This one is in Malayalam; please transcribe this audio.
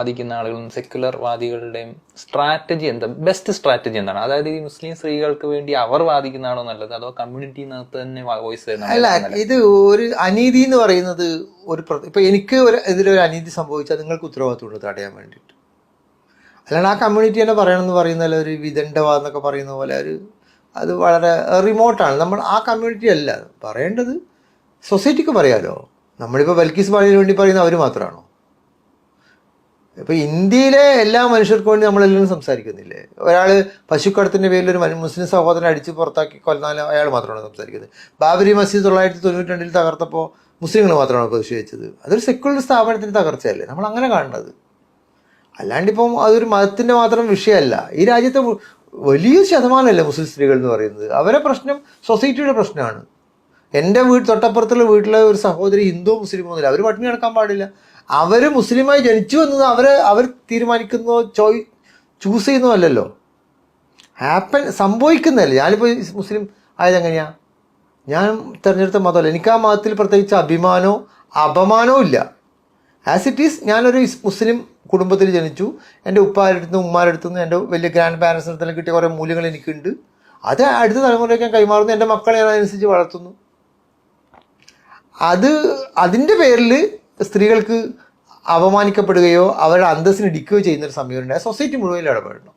വാദിക്കുന്ന ആളുകളും സെക്യുലർ വാദികളുടെയും സ്ട്രാറ്റജി എന്താ, ബെസ്റ്റ് സ്ട്രാറ്റജി എന്താണ്? അതായത് ഈ മുസ്ലിം സ്ത്രീകൾക്ക് വേണ്ടി അവർ വാദിക്കുന്നതാണോ നല്ലത്, അതോ കമ്മ്യൂണിറ്റിനകത്ത് തന്നെ വോയിസ് തരുന്ന? അല്ല, ഇത് ഒരു അനീതി എന്ന് പറയുന്നത് ഇപ്പൊ എനിക്ക് ഇതിലൊരു അനീതി സംഭവിച്ചാൽ നിങ്ങൾക്ക് ഉത്തരവാദിത്തമുണ്ട് തടയാൻ വേണ്ടിയിട്ട്. അല്ലാണ്ട് ആ കമ്മ്യൂണിറ്റി തന്നെ പറയണമെന്ന് പറയുന്ന ഒരു വിദണ്ഡവാദം എന്നൊക്കെ പറയുന്ന പോലെ അത് വളരെ റിമോട്ടാണ്. നമ്മൾ ആ കമ്മ്യൂണിറ്റി അല്ല പറയേണ്ടത്, സൊസൈറ്റിക്ക് പറയാലോ. നമ്മളിപ്പോൾ ബൽക്കീസ് ബാലിന് വേണ്ടി പറയുന്ന അവർ മാത്രമാണോ? ഇപ്പോൾ ഇന്ത്യയിലെ എല്ലാ മനുഷ്യർക്കും വേണ്ടി നമ്മളെല്ലാവരും സംസാരിക്കുന്നില്ലേ? ഒരാൾ പശുക്കടത്തിൻ്റെ പേരിൽ ഒരു മുസ്ലിം സഹോദരനെ അടിച്ച് പുറത്താക്കി കൊല്ലാൻ അയാൾ മാത്രമാണ് സംസാരിക്കുന്നത്. ബാബരി മസ്ജിദ് 1992 തകർത്തപ്പോൾ മുസ്ലിങ്ങൾ മാത്രമാണ് പ്രതിഷേധിച്ചത്. അതൊരു സെക്യുലർ സ്ഥാപനത്തിൻ്റെ തകർച്ചയല്ലേ നമ്മൾ അങ്ങനെ കാണുന്നത്? അല്ലാണ്ടിപ്പം അതൊരു മതത്തിൻ്റെ മാത്രം വിഷയമല്ല. ഈ രാജ്യത്തെ വലിയ ശതമാനമല്ലേ മുസ്ലിം സ്ത്രീകൾ എന്ന് പറയുന്നത്. അവരെ പ്രശ്നം സൊസൈറ്റിയുടെ പ്രശ്നമാണ്. എൻ്റെ തൊട്ടപ്പുറത്തുള്ള വീട്ടിലെ ഒരു സഹോദരി ഹിന്ദു മുസ്ലിമോ ഒന്നുമില്ല, അവർ പട്ടിണി കിടക്കാൻ പാടില്ല. അവർ മുസ്ലിമായി ജനിച്ചു എന്നത് അവർ തീരുമാനിക്കുന്നതോ ചൂസ് ചെയ്യുന്നതല്ലല്ലോ, സംഭവിക്കുന്നതല്ലേ. ഞാനിപ്പോൾ മുസ്ലിം ആയതെങ്ങനെയാണ്? ഞാൻ തിരഞ്ഞെടുത്ത മതമല്ല. എനിക്ക് ആ മതത്തിൽ പ്രത്യേകിച്ച് അഭിമാനമോ അപമാനവും ഇല്ല. ആസ് ഇറ്റ് ഈസ് ഞാനൊരു മുസ്ലിം കുടുംബത്തിൽ ജനിച്ചു. എൻ്റെ ഉപ്പാരടുത്തുനിന്ന് ഉമ്മാരടുത്തുനിന്ന് എൻ്റെ വലിയ ഗ്രാൻഡ് പാരൻസിൻ്റെ അടുത്തെല്ലാം കിട്ടിയ കുറേ മൂല്യങ്ങൾ എനിക്കുണ്ട്. അത് അടുത്ത തലമുറയ്ക്ക് ഞാൻ കൈമാറുന്നു. എൻ്റെ മക്കളെ ഞാൻ അതനുസരിച്ച് വളർത്തുന്നു. അതിൻ്റെ പേരിൽ സ്ത്രീകൾക്ക് അപമാനിക്കപ്പെടുകയോ അവരുടെ അന്തസ്സിന് ഇടിക്കുകയോ ചെയ്യുന്നൊരു സമയമുണ്ട്. സൊസൈറ്റി മുഴുവൻ ഇടപെടണം.